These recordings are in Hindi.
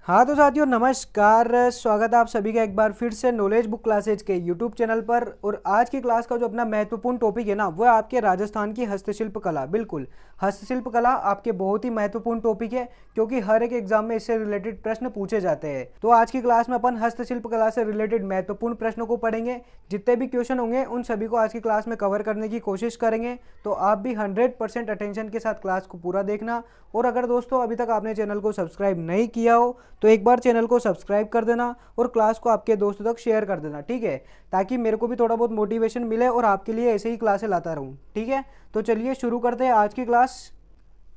हाँ तो साथियों नमस्कार, स्वागत है आप सभी का एक बार फिर से नॉलेज बुक क्लासेज के यूट्यूब चैनल पर। और आज की क्लास का जो अपना महत्वपूर्ण टॉपिक है ना, वो है आपके राजस्थान की हस्तशिल्प कला। बिल्कुल, हस्तशिल्प कला आपके बहुत ही महत्वपूर्ण टॉपिक है क्योंकि हर एक एग्जाम में इससे रिलेटेड प्रश्न पूछे जाते हैं। तो आज की क्लास में अपन हस्तशिल्प कला से रिलेटेड महत्वपूर्ण प्रश्नों को पढ़ेंगे। जितने भी क्वेश्चन होंगे उन सभी को आज की क्लास में कवर करने की कोशिश करेंगे। तो आप भी 100% अटेंशन के साथ क्लास को पूरा देखना। और अगर दोस्तों अभी तक आपने चैनल को सब्सक्राइब नहीं किया हो तो एक बार चैनल को सब्सक्राइब कर देना और क्लास को आपके दोस्तों तक शेयर कर देना, ठीक है, ताकि मेरे को भी थोड़ा बहुत मोटिवेशन मिले और आपके लिए ऐसे ही क्लासें लाता रहूं। ठीक है, तो चलिए शुरू करते हैं आज की क्लास।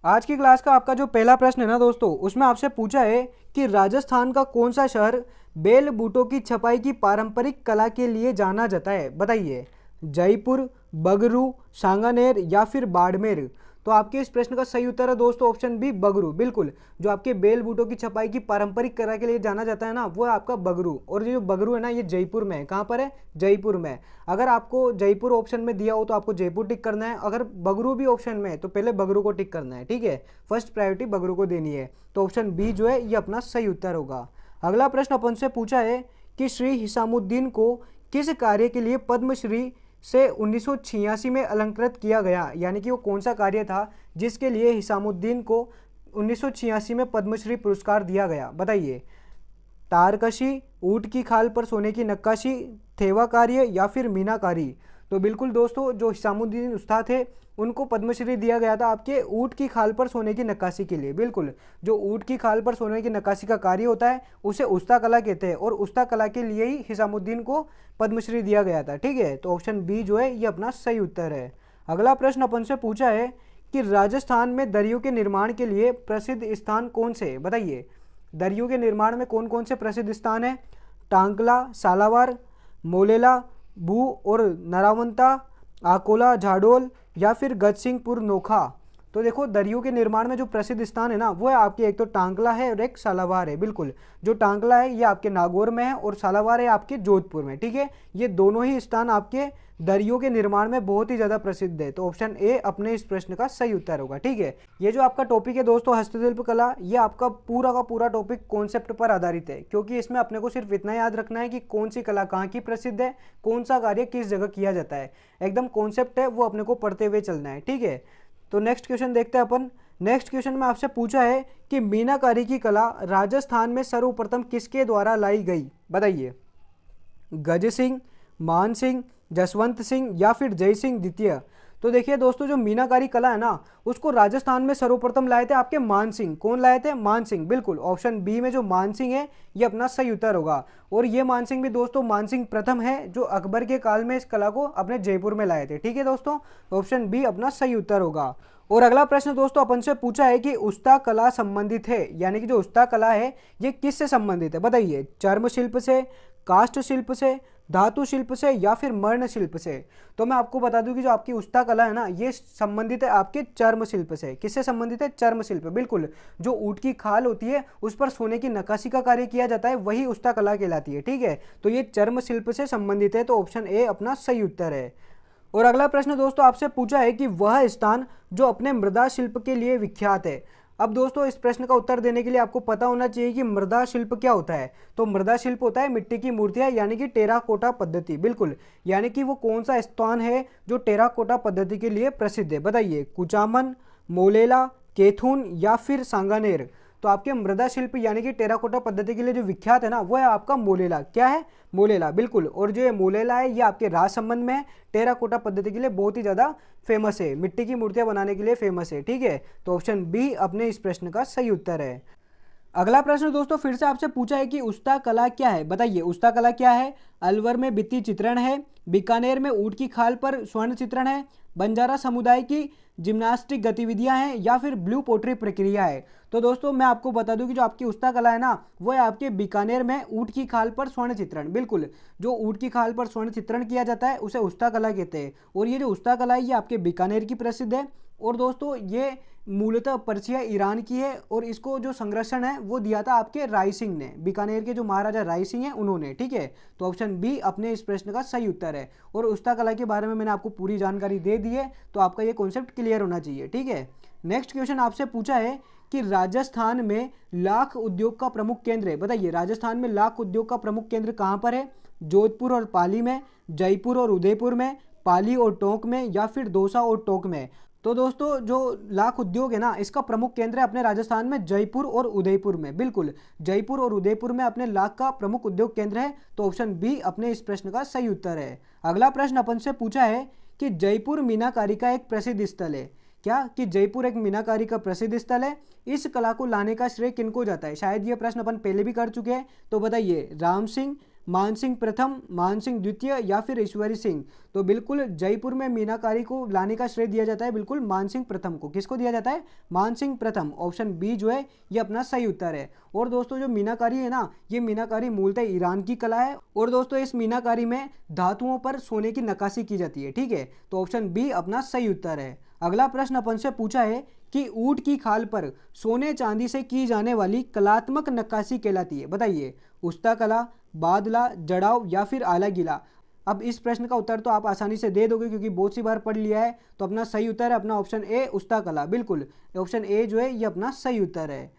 आज की क्लास का आपका जो पहला प्रश्न है ना दोस्तों, उसमें आपसे पूछा है कि राजस्थान का कौन सा शहर बेल बूटों की छपाई की पारंपरिक कला के लिए जाना जाता है। बताइए, जयपुर, बगरू, सांगानेर या फिर बाड़मेर। तो आपके इस प्रश्न का सही उत्तर है दोस्तों ऑप्शन बी, बगरू। बिल्कुल, जो आपके बेल बूटों की छपाई की पारंपरिक कला के लिए जाना जाता है ना, वो है आपका बगरू। और ये जो बगरू है ना, ये जयपुर में है। कहाँ पर है? जयपुर में। अगर आपको जयपुर ऑप्शन में दिया हो तो आपको जयपुर टिक करना है, अगर बगरू भी ऑप्शन में है तो पहले बगरू को टिक करना है। ठीक है, फर्स्ट प्रायोरिटी बगरू को देनी है। तो ऑप्शन बी जो है ये अपना सही उत्तर होगा। अगला प्रश्न अपन से पूछा है कि श्री हिसामुद्दीन को किस कार्य के लिए पद्मश्री से 1986 में अलंकृत किया गया, यानी कि वो कौन सा कार्य था जिसके लिए हिसामुद्दीन को 1986 में पद्मश्री पुरस्कार दिया गया। बताइए, तारकशी, ऊंट की खाल पर सोने की नक्काशी, थेवा कार्य या फिर मीनाकारी। तो बिल्कुल दोस्तों, जो हिसामुद्दीन उस्ताद थे उनको पद्मश्री दिया गया था आपके ऊंट की खाल पर सोने की नक्काशी के लिए। बिल्कुल, जो ऊंट की खाल पर सोने की नक्काशी का कार्य होता है उसे उस्ता कला कहते हैं और उस्ता कला के लिए ही हिसामुद्दीन को पद्मश्री दिया गया था। ठीक है, तो ऑप्शन बी जो है ये अपना सही उत्तर है। अगला प्रश्न अपन से पूछा है कि राजस्थान में दरियों के निर्माण के लिए प्रसिद्ध स्थान कौन से हैं। बताइए, दरियों के निर्माण में कौन कौन से प्रसिद्ध स्थान हैं? टांकला, सालावार, मोलेला, बू और नरावंता, आकोला, झाडोल या फिर गजसिंहपुर नोखा। तो देखो, दरियों के निर्माण में जो प्रसिद्ध स्थान है ना, वो है आपके एक तो टांकला है और एक सालावार है। बिल्कुल, जो टांकला है ये आपके नागौर में है और सालावार है आपके जोधपुर में। ठीक है, ये दोनों ही स्थान आपके दरियों के निर्माण में बहुत ही ज़्यादा प्रसिद्ध है। तो ऑप्शन ए अपने इस प्रश्न का सही उत्तर होगा। ठीक है, ये जो आपका टॉपिक है दोस्तों हस्तशिल्प कला, ये आपका पूरा का पूरा टॉपिक कॉन्सेप्ट पर आधारित है, क्योंकि इसमें अपने को सिर्फ इतना याद रखना है कि कौन सी कला कहाँ की प्रसिद्ध है, कौन सा कार्य किस जगह किया जाता है। एकदम कॉन्सेप्ट है, वो अपने को पढ़ते हुए चलना है। ठीक है, तो नेक्स्ट क्वेश्चन देखते हैं अपन। नेक्स्ट क्वेश्चन में आपसे पूछा है कि मीनाकारी की कला राजस्थान में सर्वप्रथम किसके द्वारा लाई गई। बताइए, गज सिंह, मान सिंह, जसवंत सिंह या फिर जय सिंह द्वितीय। तो देखिए दोस्तों, जो मीनाकारी कला है ना, उसको राजस्थान में सर्वप्रथम लाए थे आपके मान सिंह। कौन लाए थे? मान सिंह। बिल्कुल, ऑप्शन बी में जो मान सिंह है ये अपना सही उत्तर होगा। और ये मान सिंह भी दोस्तों मान सिंह प्रथम है जो अकबर के काल में इस कला को अपने जयपुर में लाए थे। ठीक है दोस्तों, ऑप्शन बी अपना सही उत्तर होगा। और अगला प्रश्न दोस्तों अपन से पूछा है कि उस्ता कला संबंधित है, यानी कि जो उस्ता कला है ये किससे संबंधित है। बताइए, चर्म शिल्प से, काष्ठ शिल्प से, धातु शिल्प से या फिर मर्ण शिल्प से। तो मैं आपको बता दूं कि जो आपकी उस्ता कला है ना, ये संबंधित है आपके चर्म शिल्प से। किससे संबंधित है? चर्म शिल्प। बिल्कुल, जो ऊंट की खाल होती है उस पर सोने की नक्काशी का कार्य किया जाता है, वही उस्ता कला कहलाती है। ठीक है, तो ये चर्म शिल्प से संबंधित है। तो ऑप्शन ए अपना सही उत्तर है। और अगला प्रश्न दोस्तों आपसे पूछा है कि वह स्थान जो अपने मृदा शिल्प के लिए विख्यात है। अब दोस्तों इस प्रश्न का उत्तर देने के लिए आपको पता होना चाहिए कि मृदा शिल्प क्या होता है। तो मृदा शिल्प होता है मिट्टी की मूर्तियां, यानी कि टेराकोटा पद्धति। बिल्कुल, यानी कि वो कौन सा स्थान है जो टेराकोटा पद्धति के लिए प्रसिद्ध है। बताइए, कुचामन, मोलेला, केथुन या फिर सांगानेर। तो आपके मृदा शिल्प यानी कि टेराकोटा पद्धति के लिए जो विख्यात है ना, वो है आपका मोलेला। क्या है? मोलेला। बिल्कुल, और जो ये मोलेला है ये आपके राज संबंध में है, टेराकोटा पद्धति के लिए बहुत ही ज़्यादा फेमस है, मिट्टी की मूर्तियां बनाने के लिए फेमस है। ठीक है, तो ऑप्शन बी अपने इस प्रश्न का सही उत्तर है। अगला प्रश्न दोस्तों फिर से आपसे पूछा है कि उस्ता कला क्या है। बताइए, उस्ता कला क्या है? अलवर में भित्ति चित्रण है, बीकानेर में ऊंट की खाल पर स्वर्ण चित्रण है, बंजारा समुदाय की जिम्नास्टिक गतिविधियां हैं या फिर ब्लू पोट्री प्रक्रिया है। तो दोस्तों मैं आपको बता दूं कि जो आपकी उस्ता कला है ना, वो है आपके बीकानेर में ऊंट की खाल पर स्वर्ण चित्रण। बिल्कुल, जो ऊंट की खाल पर स्वर्ण चित्रण किया जाता है उसे उस्ता कला कहते हैं। और ये जो उस्ता कला है ये आपके बीकानेर की प्रसिद्ध है। और दोस्तों ये मूलतः पर्चिया ईरान की है और इसको जो संरक्षण है वो दिया था आपके राय सिंह ने, बीकानेर के जो महाराजा राय सिंह हैं उन्होंने। ठीक है, तो ऑप्शन बी अपने इस प्रश्न का सही उत्तर है। और उस्ता कला के बारे में मैंने आपको पूरी जानकारी दे दी है, तो आपका ये कॉन्सेप्ट क्लियर होना चाहिए। ठीक है, नेक्स्ट क्वेश्चन आपसे पूछा है कि राजस्थान में लाख उद्योग का प्रमुख केंद्र है, बताइए राजस्थान में लाख उद्योग का प्रमुख केंद्र कहाँ पर है? जोधपुर और पाली में, जयपुर और उदयपुर में, पाली और टोंक में, या फिर दौसा और टोंक में? तो दोस्तों जो लाख उद्योग है ना, इसका प्रमुख केंद्र है अपने राजस्थान में जयपुर और उदयपुर में। बिल्कुल, जयपुर और उदयपुर में अपने लाख का प्रमुख उद्योग केंद्र है। तो ऑप्शन बी अपने इस प्रश्न का सही उत्तर है। अगला प्रश्न अपन से पूछा है कि जयपुर मीनाकारी का एक प्रसिद्ध स्थल है। क्या कि जयपुर एक मीनाकारी का प्रसिद्ध स्थल है। इस कला को लाने का श्रेय किनको जाता है? शायद ये प्रश्न अपन पहले भी कर चुके हैं। तो बताइए, राम सिंह, मान सिंह प्रथम, मान सिंह द्वितीय, या फिर ईश्वरी सिंह? तो बिल्कुल जयपुर में मीनाकारी को लाने का श्रेय दिया जाता है बिल्कुल मान सिंह प्रथम को। किसको दिया जाता है? मान सिंह प्रथम। ऑप्शन बी जो है ये अपना सही उत्तर है। और दोस्तों जो मीनाकारी है ना, ये मीनाकारी मूलतः ईरान की कला है। और दोस्तों इस मीनाकारी में धातुओं पर सोने की नक्काशी की जाती है। ठीक है, तो ऑप्शन बी अपना सही उत्तर है। अगला प्रश्न अपन से पूछा है कि ऊंट की खाल पर सोने चांदी से की जाने वाली कलात्मक नक्काशी कहलाती है। बताइए, उस्ता कला, बादला, जड़ाव, या फिर आला गीला? अब इस प्रश्न का उत्तर तो आप आसानी से दे दोगे क्योंकि बहुत सी बार पढ़ लिया है। तो अपना सही उत्तर है अपना ऑप्शन ए, उस्ता कला। बिल्कुल, ऑप्शन ए जो है ये अपना सही उत्तर है।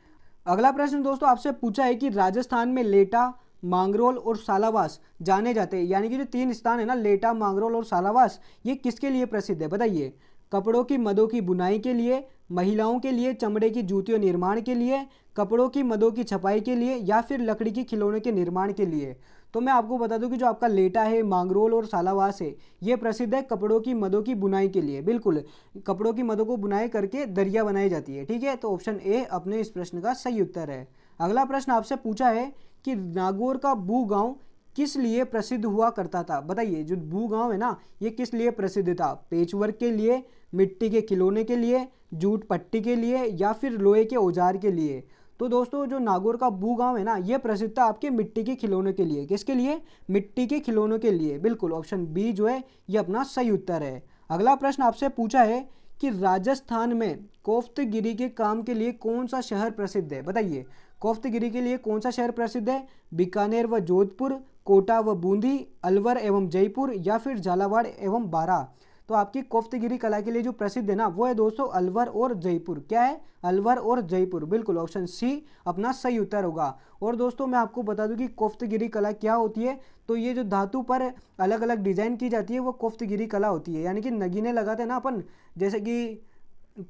अगला प्रश्न दोस्तों आपसे पूछा है कि राजस्थान में लेटा, मांगरोल और सालावास जाने जाते हैं, यानी कि जो 3 स्थान है ना, लेटा, मांगरोल और सालावास, ये किसके लिए प्रसिद्ध है? बताइए, कपड़ों की मदों की बुनाई के लिए, महिलाओं के लिए चमड़े की जूतियों निर्माण के लिए, कपड़ों की मदों की छपाई के लिए, या फिर लकड़ी की खिलौनों के निर्माण के लिए? तो मैं आपको बता दूं कि जो आपका लेटा है, मांगरोल और सालावास है, ये प्रसिद्ध है कपड़ों की मदों की बुनाई के लिए। बिल्कुल, कपड़ों की मदों को बुनाई करके दरिया बनाई जाती है। ठीक है, तो ऑप्शन ए अपने इस प्रश्न का सही उत्तर है। अगला प्रश्न आपसे पूछा है कि नागौर का बू गांव किस लिए प्रसिद्ध हुआ करता था? बताइए, जो बू गांव है ना, ये किस लिए प्रसिद्ध था? पेचवर्क के लिए, मिट्टी के खिलौने के लिए, जूट पट्टी के लिए, या फिर लोहे के औजार के लिए? तो दोस्तों जो नागौर का बू गांव है ना, ये प्रसिद्ध था आपके मिट्टी के खिलौनों के लिए। किसके लिए? मिट्टी के खिलौनों के लिए। बिल्कुल, ऑप्शन बी जो है ये अपना सही उत्तर है। अगला प्रश्न आपसे पूछा है कि राजस्थान में कोफ्तगिरी के काम के लिए कौन सा शहर प्रसिद्ध है? बताइए, कोफ्तगिरी के लिए कौन सा शहर प्रसिद्ध है? बीकानेर व जोधपुर, कोटा व बूंदी, अलवर एवं जयपुर, या फिर झालावाड़ एवं बारा? तो आपकी कोफ्तगिरी कला के लिए जो प्रसिद्ध है ना, वो है दोस्तों अलवर और जयपुर। क्या है? अलवर और जयपुर। बिल्कुल, ऑप्शन सी अपना सही उत्तर होगा। और दोस्तों मैं आपको बता दूं कि कोफ्तगिरी कला क्या होती है। तो ये जो धातु पर अलग अलग डिजाइन की जाती है वो कोफ्तगिरी कला होती है। यानी कि नगीने लगाते हैं ना अपन, जैसे कि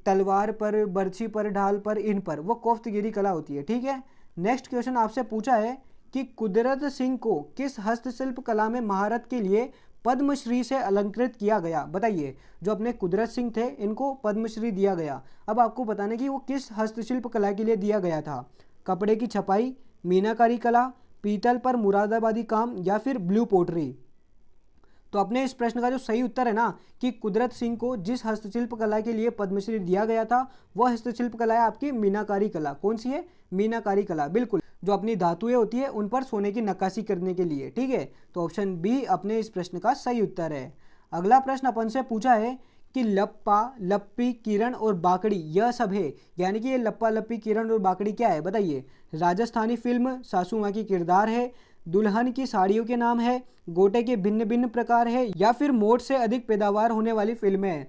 तलवार पर, बर्छी पर, ढाल पर, इन पर, वो कोफ्तगिरी कला होती है। ठीक है, नेक्स्ट क्वेश्चन आपसे पूछा है कि कुदरत सिंह को किस हस्तशिल्प कला में महारत के लिए पद्मश्री से अलंकृत किया गया? बताइए, जो अपने कुदरत सिंह थे इनको पद्मश्री दिया गया। अब आपको बताना कि वो किस हस्तशिल्प कला के लिए दिया गया था? कपड़े की छपाई, मीनाकारी कला, पीतल पर मुरादाबादी काम, या फिर ब्लू पोट्री? तो अपने इस प्रश्न का जो सही उत्तर है ना, कि कुदरत सिंह को जिस हस्तशिल्प कला के लिए पद्मश्री दिया गया था वह हस्तशिल्प कला है आपकी मीनाकारी कला। कौन सी है? मीनाकारी कला। बिल्कुल, जो अपनी धातुएं होती है उन पर सोने की नक्काशी करने के लिए। ठीक है, तो ऑप्शन बी अपने इस प्रश्न का सही उत्तर है। अगला प्रश्न अपन से पूछा है कि लप्पा, लप्पी, किरण और बाकड़ी यह सब है, यानी कि ये लप्पा, लप्पी, किरण और बाकड़ी क्या है? बताइए, राजस्थानी फिल्म, सासू माँ की किरदार है, दुल्हन की साड़ियों के नाम है, गोटे के भिन्न भिन्न प्रकार है, या फिर मोट से अधिक पैदावार होने वाली फिल्में हैं?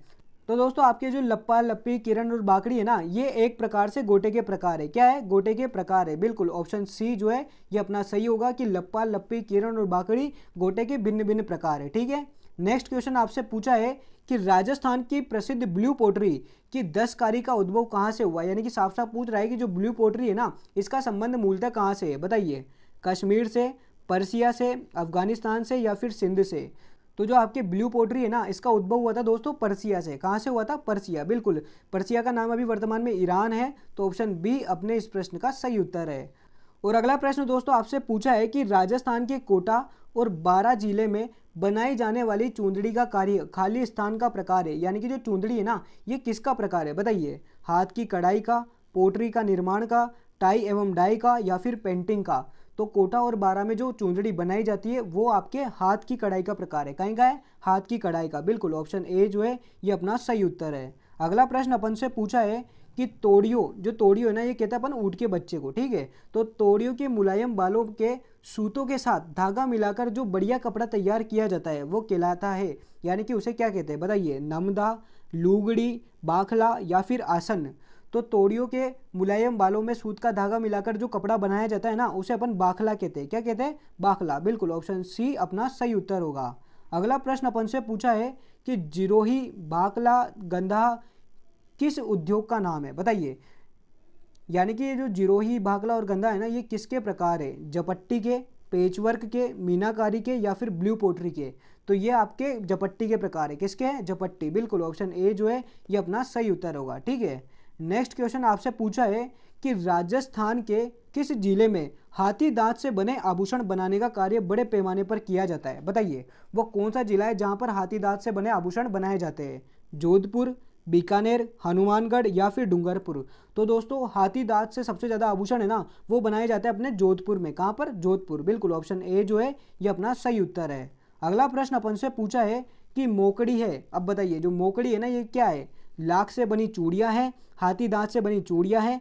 तो दोस्तों आपके जो लप्पा, लप्पी, किरण और बाकड़ी है ना, ये एक प्रकार से गोटे के प्रकार है। क्या है? गोटे के प्रकार है। बिल्कुल, ऑप्शन सी जो है ये अपना सही होगा कि लप्पा, लप्पी, किरण और बाकड़ी गोटे के भिन्न भिन्न प्रकार है। ठीक है, नेक्स्ट क्वेश्चन आपसे पूछा है कि राजस्थान की प्रसिद्ध ब्लू पोट्री की दस्तकारी का उद्भव कहाँ से हुआ? यानी कि साफ साफ पूछ रहा है कि जो ब्लू पोट्री है ना, इसका संबंध मूलतः कहाँ से है? बताइए, कश्मीर से, पर्सिया से, अफगानिस्तान से, या फिर सिंध से? तो जो आपके ब्लू पोट्री है ना, इसका उद्भव हुआ था दोस्तों पर्सिया से। कहाँ से हुआ था? पर्सिया। बिल्कुल, पर्सिया का नाम अभी वर्तमान में ईरान है। तो ऑप्शन बी अपने इस प्रश्न का सही उत्तर है। और अगला प्रश्न दोस्तों आपसे पूछा है कि राजस्थान के कोटा और बारां जिले में बनाई जाने वाली चूंदड़ी का कार्य खाली स्थान का प्रकार है। यानी कि जो चूंदड़ी है ना, ये किसका प्रकार है? बताइए, हाथ की कढ़ाई का, पोट्री का निर्माण का, टाई एवं डाई का, या फिर पेंटिंग का? तो कोटा और बारां में जो चूंदड़ी बनाई जाती है वो आपके हाथ की कढ़ाई का प्रकार है। कहीं का है? हाथ की कढ़ाई का। बिल्कुल, ऑप्शन ए जो है ये अपना सही उत्तर है। अगला प्रश्न अपन से पूछा है कि तोड़ियो, जो तोड़ियो है ना, ये कहता है अपन ऊँट के बच्चे को। ठीक है, तो तोड़ियो के मुलायम बालों के सूतों के साथ धागा मिलाकर जो बढ़िया कपड़ा तैयार किया जाता है वो कहलाता है, यानी कि उसे क्या कहते हैं? बताइए, नमदा, लूगड़ी, बाखला या फिर आसन। तो तोड़ियों के मुलायम बालों में सूत का धागा मिलाकर जो कपड़ा बनाया जाता है ना, उसे अपन बाखला कहते हैं। क्या कहते हैं? बाखला। बिल्कुल ऑप्शन सी अपना सही उत्तर होगा। अगला प्रश्न अपन से पूछा है कि जिरोही, बाखला, गंधा किस उद्योग का नाम है? बताइए। यानी कि ये जो जिरोही, भाखला और गंधा है ना, ये किसके प्रकार है? जपट्टी के, पेचवर्क के, मीनाकारी के या फिर ब्लू पोट्री के? तो ये आपके जपट्टी के प्रकार है। किसके हैं? जपट्टी। बिल्कुल ऑप्शन ए जो है ये अपना सही उत्तर होगा। ठीक है। नेक्स्ट क्वेश्चन आपसे पूछा है कि राजस्थान के किस जिले में हाथी दांत से बने आभूषण बनाने का कार्य बड़े पैमाने पर किया जाता है? बताइए वो कौन सा जिला है जहां पर हाथी दांत से बने आभूषण बनाए जाते हैं? जोधपुर, बीकानेर, हनुमानगढ़ या फिर डूंगरपुर? तो दोस्तों हाथी दांत से सबसे ज़्यादा आभूषण है ना, वो बनाए जाते हैं अपने जोधपुर में। कहाँ पर? जोधपुर। बिल्कुल ऑप्शन ए जो है ये अपना सही उत्तर है। अगला प्रश्न अपन से पूछा है कि मोकड़ी है। अब बताइए जो मोकड़ी है ना, ये क्या है? लाख से बनी चूड़ियाँ हैं, हाथी दांत से बनी चूड़ियाँ हैं,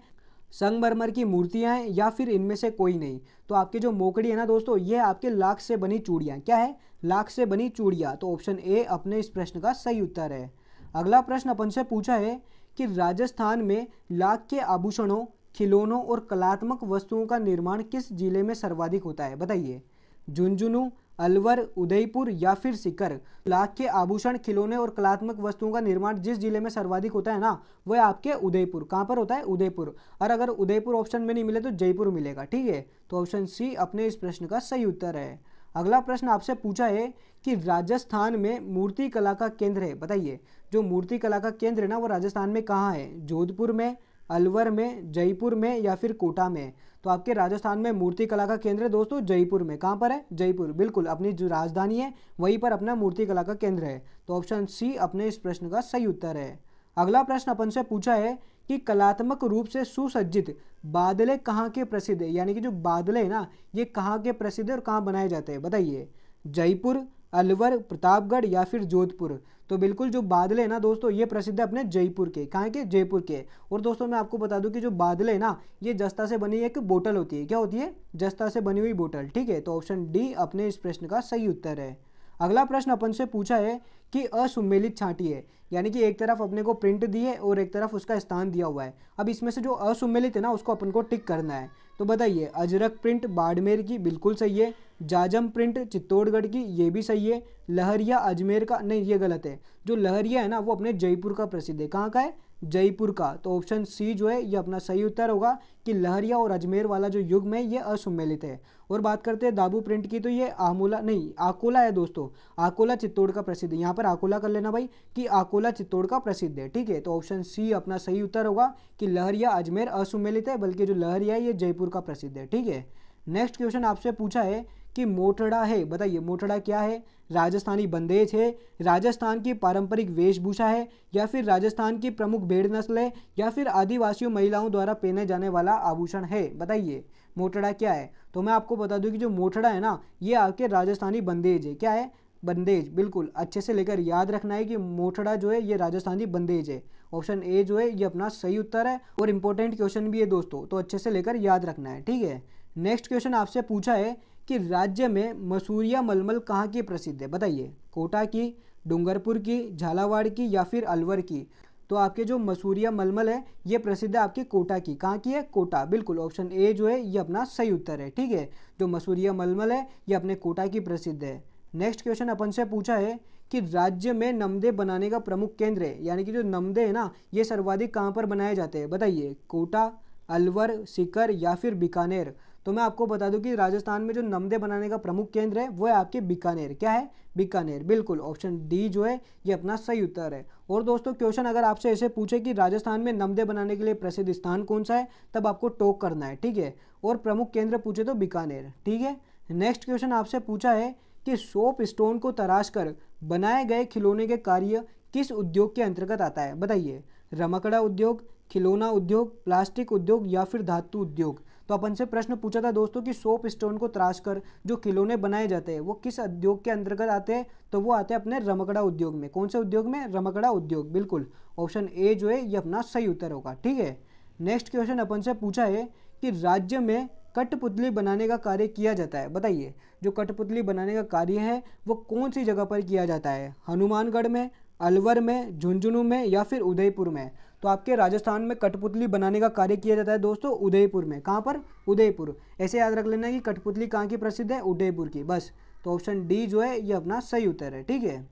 संगमरमर की मूर्तियाँ हैं या फिर इनमें से कोई नहीं? तो आपकी जो मोकड़ी है ना दोस्तों, ये आपके लाख से बनी चूड़ियाँ। क्या है? लाख से बनी चूड़ियाँ। तो ऑप्शन ए अपने इस प्रश्न का सही उत्तर है। अगला प्रश्न अपन से पूछा है कि राजस्थान में लाख के आभूषणों, खिलौनों और कलात्मक वस्तुओं का निर्माण किस जिले में सर्वाधिक होता है? बताइए। झुंझुनू, अलवर, उदयपुर या फिर सीकर? लाख के आभूषण, खिलौने और कलात्मक वस्तुओं का निर्माण जिस जिले में सर्वाधिक होता है ना, वह आपके उदयपुर। कहाँ पर होता है? उदयपुर। और अगर उदयपुर ऑप्शन में नहीं मिले तो जयपुर मिलेगा। ठीक है। तो ऑप्शन सी अपने इस प्रश्न का सही उत्तर है। अगला प्रश्न आपसे पूछा है कि राजस्थान में मूर्ति कला का केंद्र है। बताइए जो मूर्ति कला का केंद्र है ना, वो राजस्थान में कहाँ है? जोधपुर में, अलवर में, जयपुर में या फिर कोटा में? तो आपके राजस्थान में मूर्ति कला का केंद्र है दोस्तों जयपुर में। कहाँ पर है? जयपुर। बिल्कुल अपनी जो राजधानी है वहीं पर अपना मूर्ति कला का केंद्र है। तो ऑप्शन सी अपने इस प्रश्न का सही उत्तर है। अगला प्रश्न अपन से पूछा है कि कलात्मक रूप से सुसज्जित बादले कहाँ के प्रसिद्ध है? यानी कि जो बादले है ना, ये कहाँ के प्रसिद्ध है और कहाँ बनाए जाते हैं? बताइए। जयपुर, अलवर, प्रतापगढ़ या फिर जोधपुर? तो बिल्कुल जो बादले हैं ना दोस्तों, ये प्रसिद्ध है अपने जयपुर के। कहाँ के? जयपुर के। और दोस्तों मैं आपको बता दूं कि जो बादले है ना, ये जस्ता से बनी एक बोतल होती है। क्या होती है? जस्ता से बनी हुई बोतल। ठीक है। तो ऑप्शन डी अपने इस प्रश्न का सही उत्तर है। अगला प्रश्न अपन से पूछा है कि असुमेलित छांटी है। यानी कि एक तरफ अपने को प्रिंट दी है और एक तरफ उसका स्थान दिया हुआ है। अब इसमें से जो असुमेलित है ना, उसको अपन को टिक करना है। तो बताइए। अजरक प्रिंट बाड़मेर की, बिल्कुल सही है। जाजम प्रिंट चित्तौड़गढ़ की, ये भी सही है। लहरिया अजमेर का, नहीं ये गलत है। जो लहरिया है ना, वो अपने जयपुर का प्रसिद्ध है। कहाँ का है? जयपुर का। तो ऑप्शन सी जो है ये अपना सही उत्तर होगा कि लहरिया और अजमेर वाला जो युग्म है ये असुमेलित है। और बात करते हैं दाबू प्रिंट की, तो ये आमोला नहीं आकोला है दोस्तों। आकोला चित्तौड़ का प्रसिद्ध है। यहाँ पर आकोला कर लेना भाई कि आकोला चित्तौड़ का प्रसिद्ध है। ठीक है। तो ऑप्शन सी अपना सही उत्तर होगा कि लहरिया अजमेर असुमेलित है, बल्कि जो लहरिया है ये जयपुर का प्रसिद्ध है। ठीक है। नेक्स्ट क्वेश्चन आपसे पूछा है कि मोटड़ा है। बताइए मोटड़ा क्या है? राजस्थानी बंदेज है, राजस्थान की पारंपरिक वेशभूषा है या फिर राजस्थान की प्रमुख भेड़ नस्ल है या फिर आदिवासियों महिलाओं द्वारा पहने जाने वाला आभूषण है? बताइए मोटड़ा क्या है? तो मैं आपको बता दूं कि जो मोटड़ा है ना, ये आपके राजस्थानी बंदेज है। क्या है? बंदेज। बिल्कुल अच्छे से लेकर याद रखना है कि मोटड़ा जो है ये राजस्थानी बंदेज है। ऑप्शन ए जो है ये अपना सही उत्तर है और इंपॉर्टेंट क्वेश्चन भी है दोस्तों, तो अच्छे से लेकर याद रखना है। ठीक है। नेक्स्ट क्वेश्चन आपसे पूछा है कि राज्य में मसूरिया मलमल कहाँ की प्रसिद्ध है? बताइए। कोटा की, डूंगरपुर की, झालावाड़ की या फिर अलवर की? तो आपके जो मसूरिया मलमल है ये प्रसिद्ध है आपकी कोटा की। कहाँ की है? कोटा। बिल्कुल ऑप्शन ए जो है ये अपना सही उत्तर है। ठीक है। जो मसूरिया मलमल है ये अपने कोटा की प्रसिद्ध है। नेक्स्ट क्वेश्चन अपन से पूछा है कि राज्य में नमदे बनाने का प्रमुख केंद्र है। यानी कि जो नमदे है ना, ये सर्वाधिक कहाँ पर बनाए जाते हैं? बताइए। कोटा, अलवर, सीकर या फिर बीकानेर? तो मैं आपको बता दूं कि राजस्थान में जो नमदे बनाने का प्रमुख केंद्र है वो है आपके बीकानेर। क्या है? बीकानेर। बिल्कुल ऑप्शन डी जो है ये अपना सही उत्तर है। और दोस्तों क्वेश्चन अगर आपसे ऐसे पूछे कि राजस्थान में नमदे बनाने के लिए प्रसिद्ध स्थान कौन सा है, तब आपको टोक करना है। ठीक है। और प्रमुख केंद्र पूछे तो बीकानेर। ठीक है। नेक्स्ट क्वेश्चन आपसे पूछा है कि सोप स्टोन को तराश कर बनाए गए खिलौने के कार्य किस उद्योग के अंतर्गत आता है? बताइए। रमकड़ा उद्योग, खिलौना उद्योग, प्लास्टिक उद्योग या फिर धातु उद्योग? तो अपन से प्रश्न पूछा था दोस्तों कि सोप स्टोन को तराश कर जो खिलौने बनाए जाते हैं वो किस उद्योग के अंतर्गत आते हैं? तो वो आते हैं अपने रमकड़ा उद्योग में। कौन से उद्योग में? रमकड़ा उद्योग। बिल्कुल ऑप्शन ए जो है ये अपना सही उत्तर होगा। ठीक है। नेक्स्ट क्वेश्चन अपन से पूछा है कि राज्य में कठपुतली बनाने का कार्य किया जाता है। बताइए जो कठपुतली बनाने का कार्य है वो कौन सी जगह पर किया जाता है? हनुमानगढ़ में, अलवर में, झुंझुनू में या फिर उदयपुर में? तो आपके राजस्थान में कठपुतली बनाने का कार्य किया जाता है दोस्तों उदयपुर में। कहाँ पर? उदयपुर। ऐसे याद रख लेना कि कठपुतली कहाँ की प्रसिद्ध है? उदयपुर की, बस। तो ऑप्शन डी जो है ये अपना सही उत्तर है। ठीक है,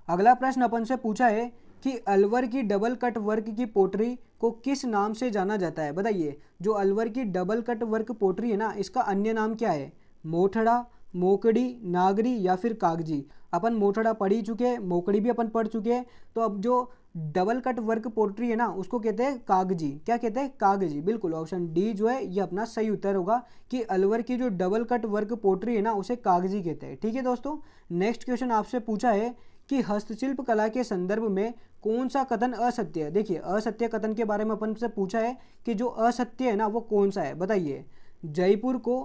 अगला प्रश्न अपन से पूछा है कि अलवर की डबल कट वर्क की पोटरी को किस नाम से जाना जाता है? बताइए, जो अलवर की डबल कट वर्क पोटरी है ना, इसका अन्य नाम क्या है? मोठड़ा, मोकड़ी, नागरी या फिर कागजी? अपन मोठड़ा पढ़ ही चुके हैं, मोकड़ी भी अपन पढ़ चुके हैं। तो अब जो डबल कट वर्क पोट्री है ना, उसको कहते हैं कागजी। क्या कहते हैं? कागजी। बिल्कुल, ऑप्शन डी जो है ये अपना सही उत्तर होगा कि अलवर की जो डबल कट वर्क पोट्री है ना, उसे कागजी कहते हैं। ठीक है दोस्तों, नेक्स्ट क्वेश्चन आपसे पूछा है कि हस्तशिल्प कला के संदर्भ में कौन सा कथन असत्य है? देखिए, असत्य कथन के बारे में अपन से पूछा है कि जो असत्य है ना वो कौन सा है? बताइए, जयपुर को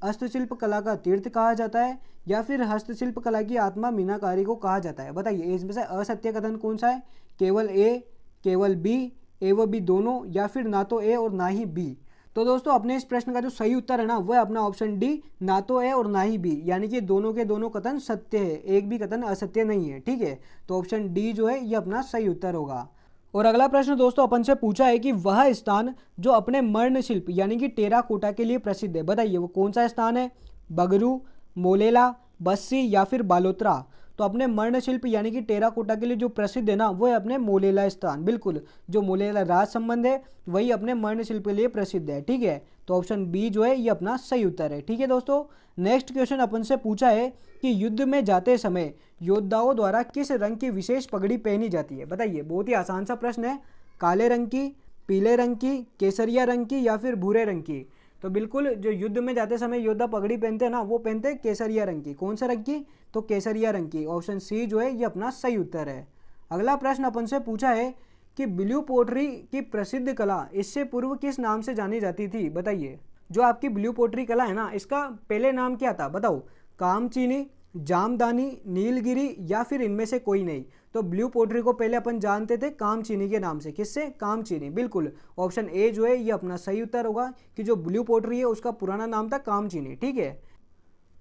हस्तशिल्प कला का तीर्थ कहा जाता है या फिर हस्तशिल्प कला की आत्मा मीनाकारी को कहा जाता है? बताइए, इसमें से असत्य कथन कौन सा है? केवल ए, केवल बी, ए व बी दोनों, या फिर ना तो ए और ना ही बी? तो दोस्तों अपने इस प्रश्न का जो सही उत्तर है ना वो है अपना ऑप्शन डी, ना तो ए और ना ही बी, यानी कि दोनों के दोनों कथन सत्य है, एक भी कथन असत्य नहीं है। ठीक है, तो ऑप्शन डी जो है ये अपना सही उत्तर होगा। और अगला प्रश्न दोस्तों अपन से पूछा है कि वह स्थान जो अपने मर्ण शिल्प यानी कि टेराकोटा के लिए प्रसिद्ध है, बताइए वो कौन सा स्थान है? बगरू, मोलेला, बस्सी या फिर बालोतरा? तो अपने मर्ण शिल्प यानी कि टेराकोटा के लिए जो प्रसिद्ध है ना वो है अपने मोलेला स्थान। बिल्कुल, जो मोलेला राज संबंध है वही अपने मर्ण शिल्प के लिए प्रसिद्ध है। ठीक है, तो ऑप्शन बी जो है ये अपना सही उत्तर है। ठीक है दोस्तों, नेक्स्ट क्वेश्चन अपन से पूछा है कि युद्ध में जाते समय योद्धाओं द्वारा किस रंग की विशेष पगड़ी पहनी जाती है? बताइए, बहुत ही आसान सा प्रश्न है। काले रंग की, पीले रंग की, केसरिया रंग की या फिर भूरे रंग की? तो बिल्कुल, जो युद्ध में जाते समय योद्धा पगड़ी पहनते हैं ना वो पहनते हैं केसरिया रंग की। कौन सा रंग की? तो केसरिया रंग की। ऑप्शन सी जो है ये अपना सही उत्तर है। अगला प्रश्न अपन से पूछा है कि ब्लू पोट्री की प्रसिद्ध कला इससे पूर्व किस नाम से जानी जाती थी? बताइए, जो आपकी ब्लू पोट्री कला है ना इसका पहले नाम क्या था? बताओ, कामचीनी, जामदानी, नीलगिरी या फिर इनमें से कोई नहीं? तो ब्लू पोट्री को पहले अपन जानते थे कामचीनी के नाम से। किससे? कामचीनी। बिल्कुल, ऑप्शन ए जो है ये अपना सही उत्तर होगा कि जो ब्लू पोट्री है उसका पुराना नाम था कामचीनी। ठीक है,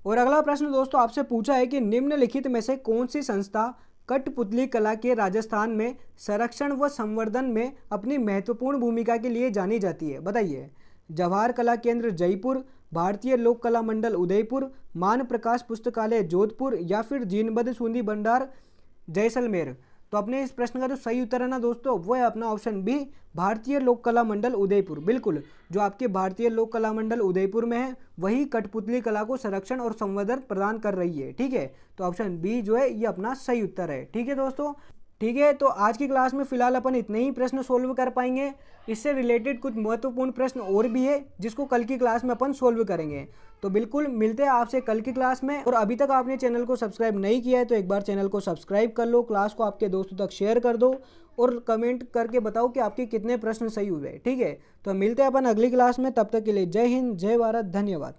और अगला प्रश्न दोस्तों आपसे पूछा है कि निम्नलिखित में से कौन सी संस्था कठपुतली कला के राजस्थान में संरक्षण व संवर्धन में अपनी महत्वपूर्ण भूमिका के लिए जानी जाती है? बताइए, जवाहर कला केंद्र जयपुर, भारतीय लोक कला मंडल उदयपुर, मान प्रकाश पुस्तकालय जोधपुर या फिर जीनबद सूंदी भंडार जैसलमेर? तो अपने इस प्रश्न का जो सही उत्तर है ना दोस्तों वो है अपना ऑप्शन बी, भारतीय लोक कला मंडल उदयपुर। बिल्कुल, जो आपके भारतीय लोक कला मंडल उदयपुर में है वही कठपुतली कला को संरक्षण और संवर्धन प्रदान कर रही है। ठीक है, तो ऑप्शन बी जो है ये अपना सही उत्तर है। ठीक है दोस्तों, ठीक है, तो आज की क्लास में फिलहाल अपन इतने ही प्रश्न सोल्व कर पाएंगे। इससे रिलेटेड कुछ महत्वपूर्ण प्रश्न और भी है जिसको कल की क्लास में अपन सोल्व करेंगे। तो बिल्कुल मिलते हैं आपसे कल की क्लास में। और अभी तक आपने चैनल को सब्सक्राइब नहीं किया है तो एक बार चैनल को सब्सक्राइब कर लो, क्लास को आपके दोस्तों तक शेयर कर दो और कमेंट करके बताओ कि आपके कितने प्रश्न सही हुए। ठीक है, तो मिलते हैं अपन अगली क्लास में, तब तक के लिए जय हिंद, जय भारत, धन्यवाद।